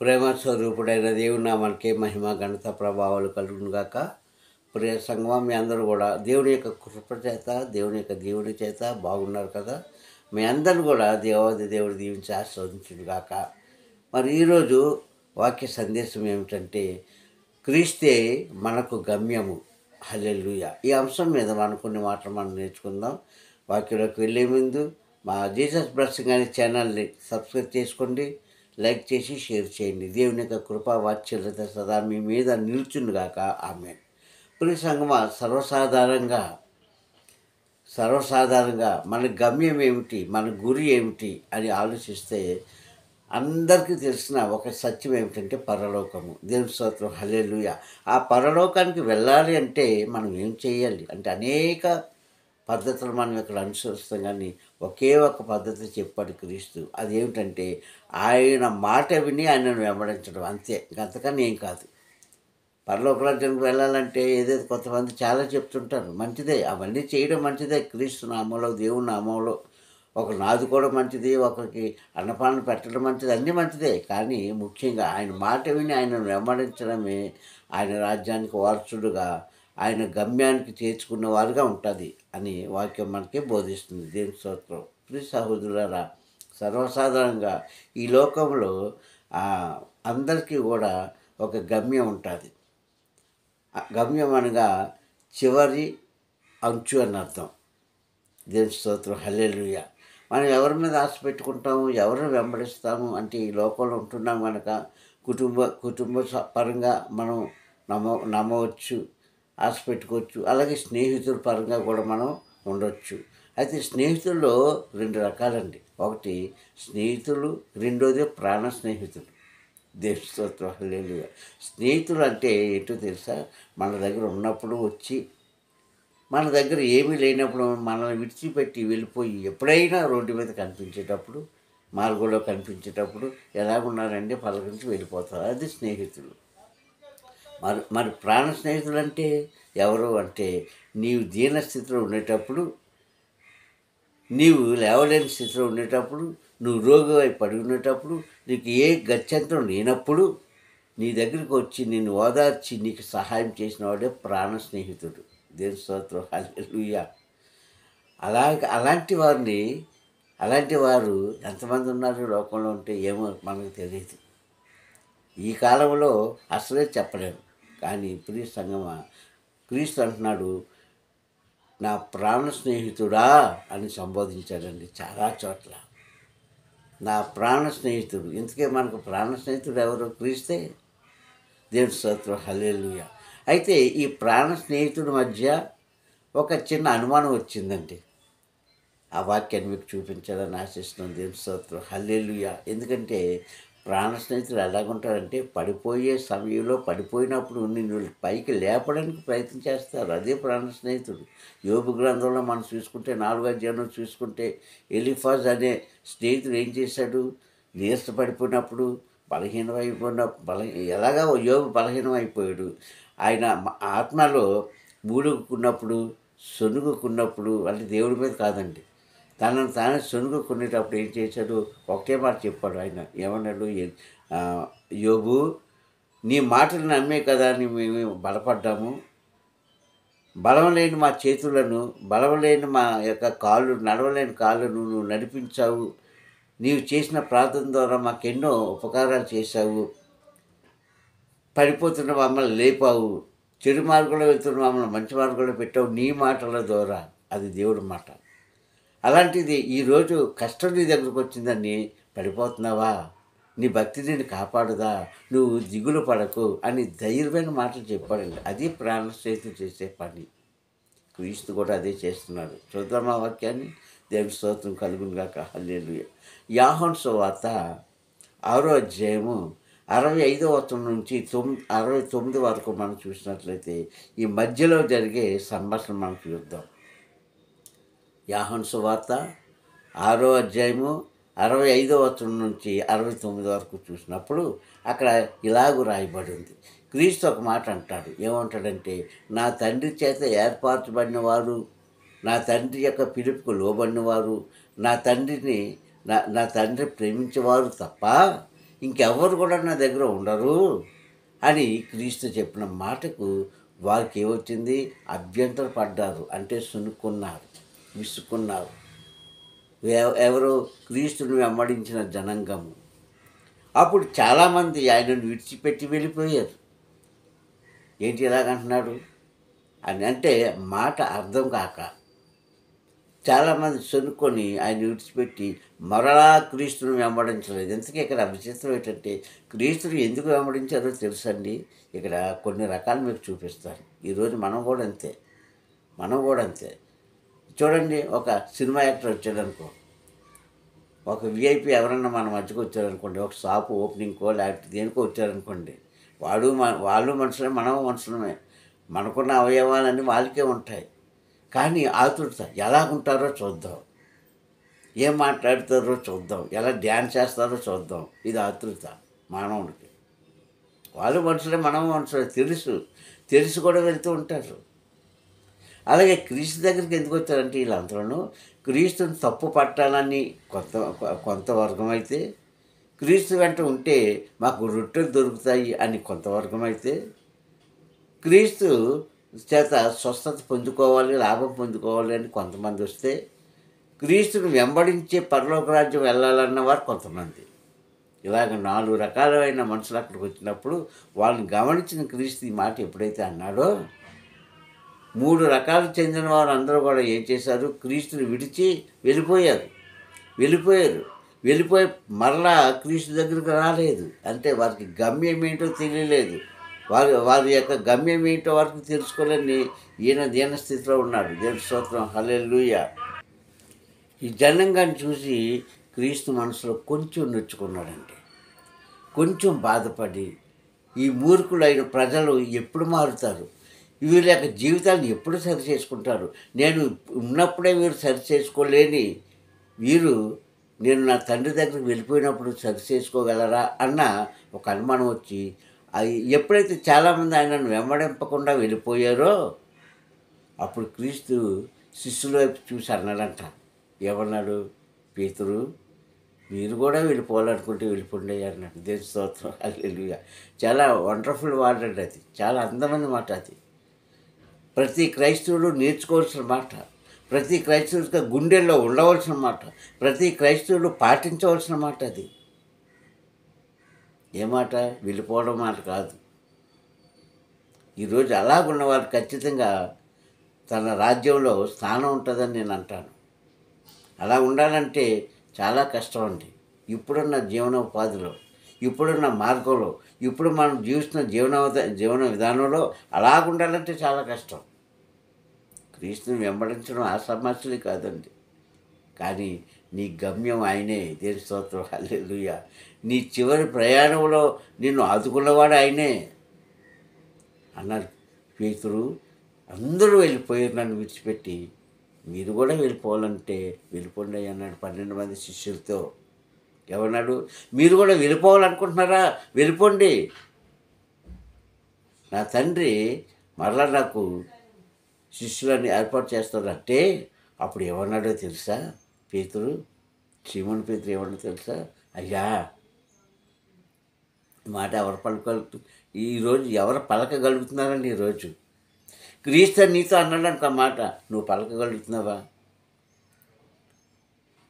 ప్రేమ స్వరూపుడైన దేవుని నామానికే మహిమ ఘనత ప్రభావాలు కలుగును గాక. ప్రియ సంగమం, మీ అందరూ కూడా దేవుని యొక్క కృప చేత, దేవుని యొక్క దేవుని చేత బాగున్నారు కదా. మీ అందరిని కూడా దేవాది దేవుడు దీవించి ఆస్వాదించును గాక. మరి ఈరోజు వాక్య సందేశం ఏమిటంటే, క్రీస్తే మనకు గమ్యము. హల్లెలూయా. ఈ అంశం మీద మనం కొన్ని మాటలు మనం నేర్చుకుందాం. వాక్యంలోకి వెళ్ళే ముందు మా జీసస్ బ్లెస్సింగ్ అనే ఛానల్ని సబ్స్క్రైబ్ చేసుకోండి, లైక్ చేసి షేర్ చేయండి. దేవుని యొక్క కృపా వాత్సల్యత సదా మీ మీద నిలుచునుగాక. ఆమేన్. ప్రియ సంగమా, సర్వసాధారణంగా మన గమ్యం ఏమిటి, మన గురి ఏమిటి అని ఆలోచిస్తే అందరికీ తెలిసిన ఒక సత్యం ఏమిటంటే పరలోకము. దేవుని స్తోత్రం, హల్లెలూయా. ఆ పరలోకానికి వెళ్ళాలి అంటే మనం ఏం చేయాలి అంటే అనేక పద్ధతులు మనం ఇక్కడ అనుసరిస్తాం, కానీ ఒకే ఒక పద్ధతి చెప్పాడు క్రీస్తు. అదేమిటంటే ఆయన మాట విని ఆయనను వెంబడించడం, అంతే. అంతకన్నా ఏం కాదు. పరలోక రాజ్యానికి వెళ్ళాలంటే ఏదైతే కొంతమంది చాలా చెప్తుంటారు, మంచిదే, అవన్నీ చేయడం మంచిదే. క్రీస్తు నామంలో, దేవుని నామంలో ఒక నాదు కూడా మంచిది, ఒకరికి అన్నపానం పెట్టడం మంచిది, అన్నీ మంచిదే. కానీ ముఖ్యంగా ఆయన మాట విని ఆయనను వెంబడించడమే ఆయన రాజ్యానికి వారసుడుగా, ఆయన గమ్యానికి చేర్చుకున్న వారుగా ఉంటుంది అని వాక్యం మనకి బోధిస్తుంది. దేవుని స్తోత్రం. ప్రియ సహోదరులారా, సర్వసాధారణంగా ఈ లోకంలో అందరికీ కూడా ఒక గమ్యం ఉంటుంది. గమ్యం అనగా చివరి అంచు అని అర్థం. దేవుని స్తోత్రం, హల్లెలూయా. మనం ఎవరి మీద ఆశ పెట్టుకుంటాము, ఎవరిని వెంబడిస్తాము అంటే ఈ లోకంలో ఉంటున్నాం కనుక కుటుంబ పరంగా మనం నమ్మవచ్చు, ఆశ పెట్టుకోవచ్చు. అలాగే స్నేహితుల పరంగా కూడా మనం ఉండొచ్చు. అయితే స్నేహితుల్లో రెండు రకాలండి. ఒకటి స్నేహితులు, రెండోది ప్రాణ స్నేహితులు. దేవుని స్తోత్రం, హల్లెలూయా. స్నేహితులు అంటే ఏంటో తెలుసా? మన దగ్గర ఉన్నప్పుడు వచ్చి, మన దగ్గర ఏమీ లేనప్పుడు మనల్ని విడిచిపెట్టి వెళ్ళిపోయి, ఎప్పుడైనా రోడ్డు మీద కనిపించేటప్పుడు, మార్గంలో కనిపించేటప్పుడు ఎలాగున్నారండి పలకరించి వెళ్ళిపోతారు. అది స్నేహితులు. మరి ప్రాణ స్నేహితులు అంటే ఎవరు అంటే, నీవు దీనస్థితిలో ఉండేటప్పుడు, నీవు లేవలేని స్థితిలో ఉండేటప్పుడు, నువ్వు రోగివై పడి ఉండేటప్పుడు, నీకు ఏ గత్యంతరం లేనప్పుడు నీ దగ్గరికి వచ్చి నిన్ను ఓదార్చి నీకు సహాయం చేసిన వాడే ప్రాణ స్నేహితుడు. దేవుని స్తోత్రం, హల్లెలూయా. అలాంటి వారు ఎంతమంది ఉన్నారు లోకంలో ఉంటే ఏమో మనకు తెలియదు. ఈ కాలంలో అసలే చెప్పలేము. కానీ ప్రియ సంగమా, క్రీస్తు అంటున్నాడు, నా ప్రాణ స్నేహితుడా అని సంబోధించాడండి చాలా చోట్ల. నా ప్రాణ స్నేహితుడు. ఇంతకే మనకు ప్రాణ స్నేహితుడు ఎవరు? క్రీస్తే. దేవుని స్తోత్రం, హల్లెలూయా. అయితే ఈ ప్రాణ స్నేహితుడి మధ్య ఒక చిన్న అనుమానం వచ్చిందండి. ఆ వాక్యాన్ని మీకు చూపించాలని ఆశిస్తున్నాను. దేవుని స్తోత్రం, హల్లెలూయా. ఎందుకంటే ప్రాణ స్నేహితుడు ఎలాగుంటారంటే, పడిపోయే సమయంలో, పడిపోయినప్పుడు నిన్ను పైకి లేపడానికి ప్రయత్నం చేస్తారు. అదే ప్రాణ స్నేహితుడు. యోబు గ్రంథంలో మనం చూసుకుంటే 4వ అధ్యాయంలో చూసుకుంటే, ఎలీఫజ్ అనే స్నేహితుడు ఏం చేశాడు? నీరసపడిపోయినప్పుడు, ఎలాగా యోబు బలహీనమైపోయాడు. ఆయన ఆత్మలో మూలుగుకున్నప్పుడు, సొనుగుకున్నప్పుడు, అంటే దేవుడి మీద కాదండి, తనను తానే సొనుగుకునేటప్పుడు ఏం చేశాడు? ఒకటే మాట చెప్పాడు ఆయన. ఏమన్నాడు? యోబు, నీ మాటలు నమ్మే కదా మేము బలపడ్డాము. బలం లేని మా చేతులను, బలం లేని మా యొక్క కాళ్ళు, నడవలేని కాళ్ళను నువ్వు నడిపించావు. నీవు చేసిన ప్రార్థన ద్వారా మాకెన్నో ఉపకారాలు చేశావు. పడిపోతున్న మమ్మల్ని లేపావు. చెడు మార్గంలో వెళ్తున్న మమ్మల్ని మంచి మార్గంలో పెట్టావు నీ మాటల ద్వారా. అది దేవుడి మాట. అలాంటిది ఈరోజు కష్టం నీ దగ్గరకు వచ్చిందని పడిపోతున్నావా? నీ భక్తి నిన్ను కాపాడుదా? నువ్వు దిగులు పడకు అని ధైర్యమైన మాటలు చెప్పాడండి. అది ప్రాణ స్నేహితుడు చేసే పని. క్రీస్తు కూడా అదే చేస్తున్నాడు. చూద్దామా వాక్యాన్ని? దేవుని స్తోత్రం కలుగును గాక. హల్లెలూయా. యోహాను సువార్త 6వ అధ్యాయము 65వ వచనం నుంచి 69 వరకు మనం చూసినట్లయితే ఈ మధ్యలో జరిగే సంభాషణ మనం చూద్దాం. యోహాను సువార్త 6వ అధ్యాయము 65వ వచనం నుంచి 69 వరకు చూసినప్పుడు అక్కడ ఇలాగూ రాయబడి ఉంది. క్రీస్తు ఒక మాట అంటాడు. ఏమంటాడంటే, నా తండ్రి చేత ఏర్పరచబడిన వారు, నా తండ్రి యొక్క పిలుపుకు లోబడిన వారు, నా తండ్రి ప్రేమించేవారు తప్ప ఇంకెవ్వరు కూడా నా దగ్గర ఉండరు అని క్రీస్తు చెప్పిన మాటకు వారికి ఏమొచ్చింది? అభ్యంతర పడ్డారు, అంటే సునుక్కున్నారు, విసుక్కున్నారు. ఎవరు? క్రీస్తుని వెంబడించిన జనాంగము. అప్పుడు చాలామంది ఆయనను విడిచిపెట్టి వెళ్ళిపోయారు. ఏంటి ఇలాగంటున్నాడు అని అంటే మాట అర్థం కాక చాలామంది సొనుక్కొని ఆయన విడిచిపెట్టి మరలా క్రీస్తుని వెంబడించలేదు. ఎందుకే ఇక్కడ విచిత్రం ఏంటంటే క్రీస్తుని ఎందుకు వెంబడించారో తెలుసండి. ఇక్కడ కొన్ని రకాలు మీకు చూపిస్తాను. ఈరోజు మనం కూడా అంతే. చూడండి, ఒక సినిమా యాక్టర్ వచ్చాడనుకో, ఒక విఐపి ఎవరన్నా మన మధ్యకు వచ్చారనుకోండి, ఒక షాపు ఓపెనింగ్కో లేకపోతే దేనికో వచ్చారనుకోండి, వాళ్ళు మనుషులే, మనము మనుషులమే. మనకున్న అవయవాలన్నీ వాళ్ళకే ఉంటాయి. కానీ ఆతురత, ఎలాగుంటారో చూద్దాం, ఏం మాట్లాడతారో చూద్దాం, ఎలా డ్యాన్స్ చేస్తారో చూద్దాం. ఇది ఆతురత మానవుడికి. వాళ్ళు మనుషులే, మనము మనుషులే తెలుసు కూడా వెళ్తూ ఉంటారు. అలాగే క్రీస్తు దగ్గరికి ఎందుకు వచ్చారంటే వీళ్ళందరూ క్రీస్తుని తప్పు పట్టాలని కొంత వర్గం అయితే, క్రీస్తు వెంట ఉంటే మాకు రొట్టెలు దొరుకుతాయి అని కొంతవర్గం అయితే, క్రీస్తు చేత స్వస్థత పొందుకోవాలి, లాభం పొందుకోవాలి అని కొంతమంది వస్తే, క్రీస్తుని వెంబడించే పరలోక రాజ్యం వెళ్ళాలన్న వారు కొంతమంది. ఇలాగ 4 రకాలైన మనుషులు అక్కడికి వచ్చినప్పుడు వాళ్ళని గమనించిన క్రీస్తు ఈ మాట ఎప్పుడైతే అన్నాడో, 3 రకాలకు చెందిన వారు అందరూ కూడా ఏం చేశారు? క్రీస్తుని విడిచి వెళ్ళిపోయి మరలా క్రీస్తు దగ్గరికి రాలేదు. అంటే వారికి గమ్యం ఏంటో తెలియలేదు. వారి యొక్క గమ్యం ఏంటో వారికి తెలుసుకోలేని ఈయన దీన స్థితిలో ఉన్నాడు. దేవుని స్తోత్రం, హల్లెలూయా. ఈ జనాంగాన్ని చూసి క్రీస్తు మనసులో కొంచెం నొచ్చుకున్నాడండి. కొంచెం బాధపడి, ఈ మూర్ఖులైన ప్రజలు ఎప్పుడు మారుతారు? వీళ్ళ యొక్క జీవితాలను ఎప్పుడు సరి చేసుకుంటారు? నేను ఉన్నప్పుడే వీరు సరి చేసుకోలేని వీరు నేను నా తండ్రి దగ్గరికి వెళ్ళిపోయినప్పుడు సరి చేసుకోగలరా అన్న ఒక అనుమానం వచ్చి, ఎప్పుడైతే చాలామంది ఆయనను వెంబడింపకుండా వెళ్ళిపోయారో అప్పుడు క్రీస్తు శిష్యుల వైపు చూసి అన్నాడంట. ఏమన్నాడు? పేతురు, మీరు కూడా వెళ్ళిపోవాలనుకుంటే వెళ్ళిపోండి అన్నాడు. దేవుని స్తోత్రం, హల్లెలూయా. చాలా వండర్ఫుల్ వర్డ్ అండి అది. చాలా అందమైన మాట అది. ప్రతి క్రైస్తవుడు నేర్చుకోవాల్సిన మాట, ప్రతి క్రైస్తవుడికి గుండెల్లో ఉండవలసిన మాట, ప్రతి క్రైస్తవుడు పాటించవలసిన మాట అది. ఏ మాట? వెళ్ళిపోవడం మాట కాదు. ఈరోజు అలాగున్నవారు ఖచ్చితంగా తన రాజ్యంలో స్థానం ఉంటుందని నేను అంటాను. అలా ఉండాలంటే చాలా కష్టం అండి. ఇప్పుడున్న జీవనోపాధిలో, ఇప్పుడున్న మార్గంలో, ఇప్పుడు మనం జీవిస్తున్న జీవన విధానంలో అలాగుండాలంటే చాలా కష్టం. క్రీస్తుని వెంబడించడం ఆ సమస్యలు కాదండి. కానీ నీ గమ్యం ఆయనే. దేవుని స్తోత్రం, హల్లెలూయా. నీ చివరి ప్రయాణంలో నిన్ను ఆదుకున్నవాడు ఆయనే అన్నాడు. పేతురు, అందరూ వెళ్ళిపోయారు నన్ను విడిచిపెట్టి, మీరు కూడా వెళ్ళిపోవాలంటే వెళ్ళిపోండి అన్నాడు 12 మంది శిష్యులతో. ఏమన్నాడు? మీరు కూడా వెళ్ళిపోవాలనుకుంటున్నారా? వెళ్ళిపోండి. నా తండ్రి మరలా నాకు శిష్యులని ఏర్పాటు చేస్తాడంటే అప్పుడు ఏమన్నాడో తెలుసా? పేతురు, సీమోను పేతురు ఏమన్నా తెలుసా? అయ్యా, మాట ఎవరు ఈరోజు ఎవరు పలకగలుగుతున్నారండి? ఈరోజు క్రీస్తు నీతో అన్నాడు ఆ మాట, నువ్వు పలకగలుగుతున్నావా?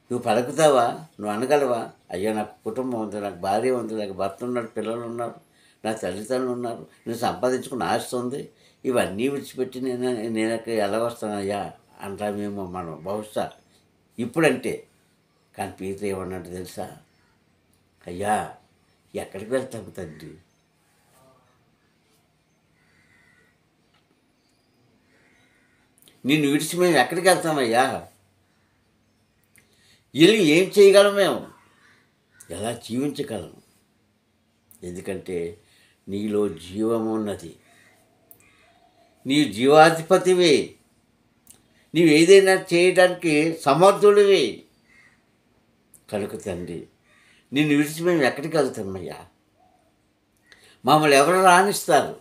నువ్వు పలుకుతావా? నువ్వు అనగలవా? అయ్యా, నాకు కుటుంబం ఉంది, నాకు భార్య ఉంది, నాకు భర్త ఉన్నాడు, పిల్లలు ఉన్నారు, నా తల్లిదండ్రులు ఉన్నారు, నేను సంపాదించుకుని ఆస్తి ఉంది, ఇవన్నీ విడిచిపెట్టి నేను ఎలా వస్తానయ్యా అంటామేమో మనం బహుశా ఇప్పుడంటే. కానీ పీతరు ఏమన్నాడు తెలుసా? అయ్యా, ఎక్కడికి వెళ్తాము తండ్రి? నిన్ను విడిచి మేము ఎక్కడికి వెళ్తామయ్యా? వెళ్ళి ఏం చేయగలం? మేము ఎలా జీవించగలము? ఎందుకంటే నీలో జీవము ఉన్నది, నీవు జీవాధిపతివి, నీవు ఏదైనా చేయడానికి సమర్థుడివి. కనుక తండ్రి, నిన్ను విడిచి మేము ఎక్కడికి వెళ్తామయ్యా? మమ్మల్ని ఎవరు రాణిస్తారు?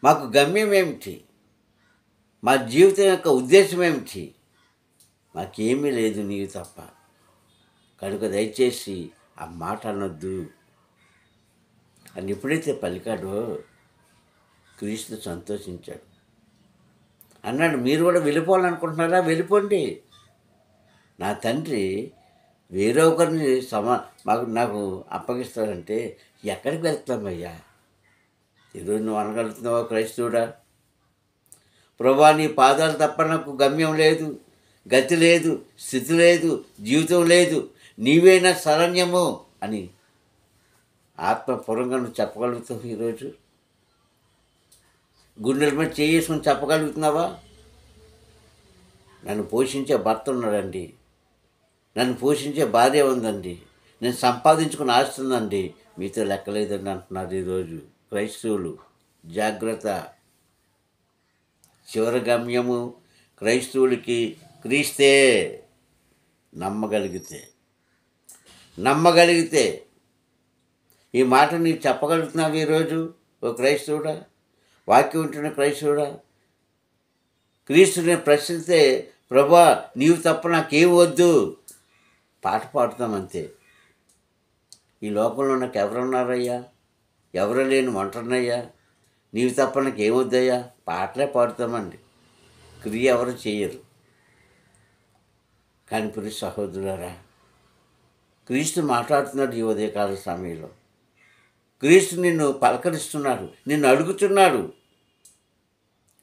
మాకు గమ్యం ఏమిటి? మా జీవితం యొక్క ఉద్దేశం ఏమిటి? మాకేమీ లేదు నీవు తప్ప. కనుక దయచేసి ఆ మాట అనొద్దు అని ఎప్పుడైతే పలికాడో క్రీస్తు సంతోషించాడు. అన్నాడు, మీరు కూడా వెళ్ళిపోవాలనుకుంటున్నారా? వెళ్ళిపోండి. నా తండ్రి వేరే ఒకరిని నాకు అప్పగిస్తాడంటే ఎక్కడికి వెళ్తామయ్యా? ఈరోజు నువ్వు అనగలుగుతున్నావా క్రైస్తవుడా? ప్రభా, నీ పాదాలు తప్ప నాకు గమ్యం లేదు, గతి లేదు, స్థితి లేదు, జీవితం లేదు, నీవేనా శరణ్యము అని ఆత్మపూర్వంగా నువ్వు చెప్పగలుగుతావు? ఈరోజు గుండెల మీద చేసుకుని చెప్పగలుగుతున్నావా? నన్ను పోషించే భర్త ఉన్నాడండి, నన్ను పోషించే భార్య ఉందండి, నేను సంపాదించుకుని ఆస్తుందండి, మీతో లెక్కలేదండి అంటున్నారు ఈరోజు క్రైస్తవులు. జాగ్రత్త. చివరి గమ్యము క్రైస్తవులకి క్రీస్తే. నమ్మగలిగితే ఈ మాట నీకు చెప్పగలుగుతున్నావు ఈరోజు ఓ క్రైస్తవుడా? వాక్యం ఉంటున్న క్రైస్తవుడా? క్రీస్తుని ప్రశ్నిస్తే, ప్రభా నీవు తప్ప నాకేం వద్దు, పాట పాడుతామంతే. ఈ లోకంలో నాకు ఎవరున్నారయ్యా? ఎవరు లేని ఒంటరినయ్యా, నీవు తప్ప నాకు ఏమొద్దయ్యా, పాటలే పాడుతామండి, క్రియ ఎవరు చేయరు. కానీ ప్రియ సహోదరులారా, క్రీస్తు మాట్లాడుతున్నాడు ఈ ఉదయకాల సమయంలో. క్రీస్తు నిన్ను పలకరిస్తున్నాడు, నిన్ను అడుగుతున్నాడు,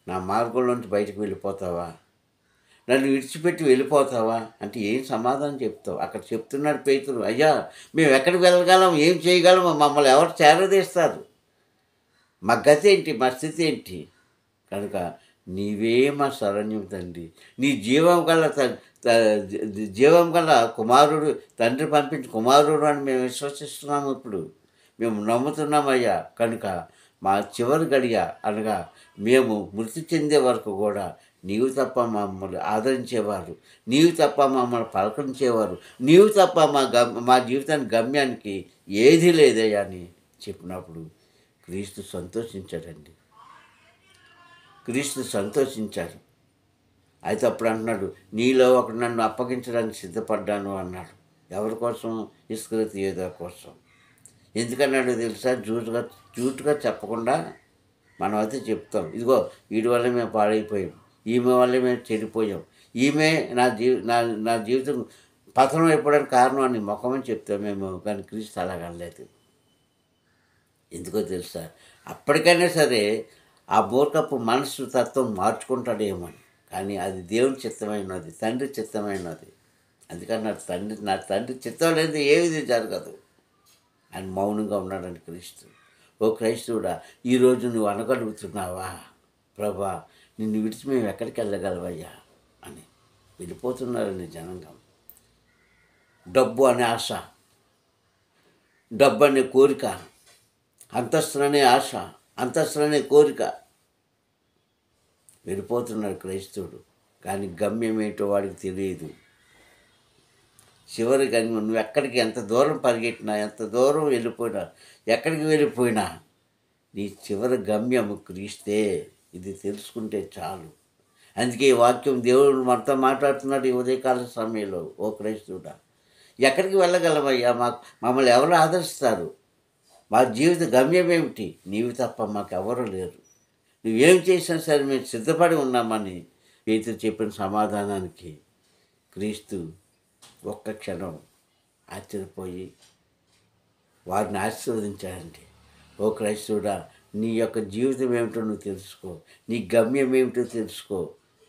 నా మార్గంలోంచి బయటకు వెళ్ళిపోతావా? నన్ను విడిచిపెట్టి వెళ్ళిపోతావా అంటే ఏం సమాధానం చెప్తావు? అక్కడ చెప్తున్నాడు పేతురు, అయ్యా మేము ఎక్కడికి వెళ్ళగలం, ఏం చేయగలము, మమ్మల్ని ఎవరు చేరదీస్తారు, మా గతి ఏంటి, మా స్థితి ఏంటి? కనుక నీవే మా శరణ్యం తండ్రి, నీ జీవం గల కుమారుడు, తండ్రి పంపించిన కుమారుడు అని మేము విశ్వసిస్తున్నాము. ఇప్పుడు మేము నమ్ముతున్నామయ్యా. కనుక మా చివరి గడియ అనగా మేము మృతి చెందే వరకు కూడా నీవు తప్ప మమ్మల్ని ఆదరించేవారు, నీవు తప్ప మమ్మల్ని పలకరించేవారు, నీవు తప్ప మా జీవితానికి గమ్యానికి ఏదీ లేదయ్యా అని చెప్పినప్పుడు క్రీస్తు సంతోషించాడండి. క్రీస్తు సంతోషించాడు. అయితే అప్పుడు అంటున్నాడు, నీలో ఒకడు నన్ను అప్పగించడానికి సిద్ధపడ్డాను అన్నాడు. ఎవరి కోసం? ఇస్కరియోతు యూదా కోసం. ఎందుకన్నాడు తెలుసా? జూటుగా చెప్పకుండా మనం అయితే చెప్తాం, ఇదిగో వీడి వల్ల మేము పాడైపోయాం, ఈమె వల్ల మేము చెడిపోయాం, ఈమె నా జీవితం పతనం అయిపోవడానికి కారణం అని ముఖమని చెప్తాం మేము. కానీ క్రీస్తు అలాగనలేదు. ఎందుకో తెలుసా? అప్పటికైనా సరే ఆ మూర్ఖపు మనసు తత్వం మార్చుకుంటాడేమో అని. కానీ అది దేవుని చిత్తమైనది, తండ్రి చిత్తమైనది. అందుకని నా తండ్రి చిత్తం లేదు ఏది జరగదు అని మౌనంగా ఉన్నాడని క్రీస్తు. ఓ క్రైస్తవుడా, ఈరోజు నువ్వు అనగలుగుతున్నావా, ప్రభా నిన్ను విడిచి మేము ఎక్కడికి వెళ్ళగలవయ్యా అని? వెళ్ళిపోతున్నారని జనాంగం. డబ్బు అనే ఆశ, డబ్బు అనే కోరిక, అంతస్తులనే ఆశ, అంతస్తులనే కోరిక, వెళ్ళిపోతున్నాడు క్రైస్తవుడు. కానీ గమ్యం ఏంటో వాడికి తెలియదు. చివరి గమ్యం నువ్వు ఎక్కడికి ఎంత దూరం పరిగెట్టినా, ఎంత దూరం వెళ్ళిపోయినా, ఎక్కడికి వెళ్ళిపోయినా నీ చివరి గమ్యము క్రీస్తే. ఇది తెలుసుకుంటే చాలు. అందుకే ఈ వాక్యం దేవుడు మనతో మాట్లాడుతున్నాడు ఈ ఉదయకాల సమయంలో. ఓ క్రైస్తవుడా, ఎక్కడికి వెళ్ళగలమయ్యా? మమ్మల్ని ఎవరు ఆదరిస్తారు? మా జీవిత గమ్యం ఏమిటి? నీవు తప్ప మాకెవరూ లేరు. నువ్వేం చేసినా సరే మేము సిద్ధపడి ఉన్నామని పేతురు చెప్పిన సమాధానానికి క్రీస్తు ఒక్క క్షణం ఆశ్చర్యపోయి వారిని ఆశీర్వదించాడండి. ఓ క్రైస్తవుడా, నీ యొక్క జీవితం ఏమిటో నువ్వు తెలుసుకో, నీ గమ్యం ఏమిటో తెలుసుకో.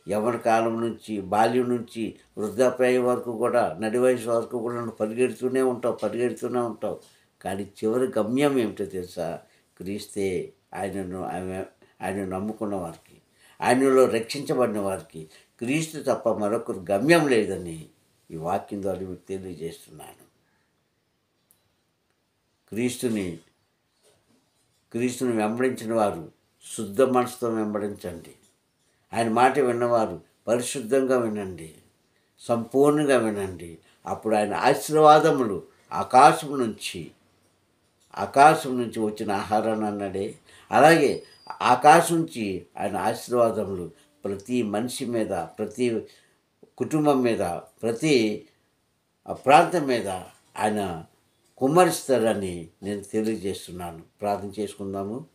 యవ్వన కాలం నుంచి, బాల్యం నుంచి వృద్ధాప్యాయం వరకు కూడా, నడి వయసు వరకు కూడా నువ్వు పరిగెడుతూనే ఉంటావు. కానీ చివరి గమ్యం ఏమిటో తెలుసా? క్రీస్తే. ఆయన నమ్ముకున్న వారికి, ఆయనలో రక్షించబడిన వారికి క్రీస్తు తప్ప మరొకరు గమ్యం లేదని ఈ వాక్యం ద్వారా మీకు తెలియజేస్తున్నాను. క్రీస్తుని వెంబడించిన వారు శుద్ధ మనసుతో వెంబడించండి. ఆయన మాట విన్నవారు పరిశుద్ధంగా వినండి, సంపూర్ణంగా వినండి. అప్పుడు ఆయన ఆశీర్వాదములు ఆకాశం నుంచి వచ్చిన ఆహారాన్ని అన్నాడే, అలాగే ఆకాశం నుంచి ఆయన ఆశీర్వాదములు ప్రతి మనిషి మీద, ప్రతి కుటుంబం మీద, ప్రతి ఆ ప్రాంతం మీద ఆయన కుమ్మరిస్తాడని నేను తెలియజేస్తున్నాను. ప్రార్థన చేసుకుందాము.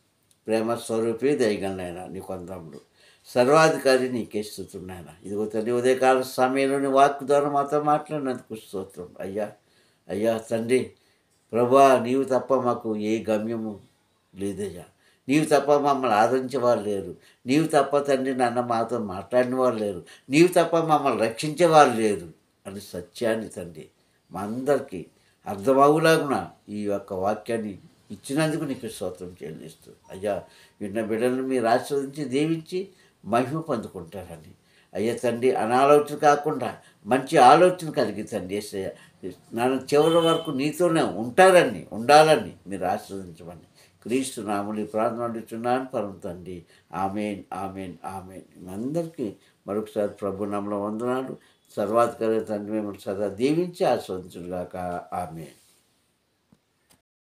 ప్రేమ స్వరూపి దయగలనైనా నీ కొందములు సర్వాధికారి నీకే స్తుతున్నాయన. ఇదిగో తండ్రి ఉదయకాల సమయంలోని వాక్కు ద్వారా మాతో మాట్లాడినందుకు స్తోత్రం. అయ్యా అయ్యా తండ్రి ప్రభా నీవు తప్ప మాకు ఏ గమ్యము లేదయ్యా. నీవు తప్ప మమ్మల్ని ఆదరించేవారు లేరు. నీవు తప్ప తండ్రి నాన్న మాతో మాట్లాడిన వారు లేరు. నీవు తప్ప మమ్మల్ని రక్షించేవారు లేరు అని సత్యాన్ని తండ్రి మా అందరికీ అర్థమవులాగున ఈ యొక్క వాక్యాన్ని ఇచ్చినందుకు నీకు స్తోత్రం చెల్లిస్తూ అయ్యా విన్న బిడ్డలను మీరు ఆశీర్వదించి దీవించి మహిమ పొందుకుంటారని అయ్యా తండ్రి అనాలోచన కాకుండా మంచి ఆలోచన కలిగి తండ్రి యేసయ్య నన్ను చివరి వరకు నీతోనే ఉంటారని ఉండాలని మీరు ఆశీర్వదించమని క్రీస్తు నామములో ఈ ప్రార్థన అడుగుతున్నాను పరమ తండ్రి. ఆమేన్ ఆమేన్ ఆమేన్. అందరికీ మరొకసారి ప్రభు నామములో వందనాలు. సర్వాధికారి తండ్రి మిమ్మల్ని సదా దీవించి ఆస్వాదించుగాక. ఆమేన్.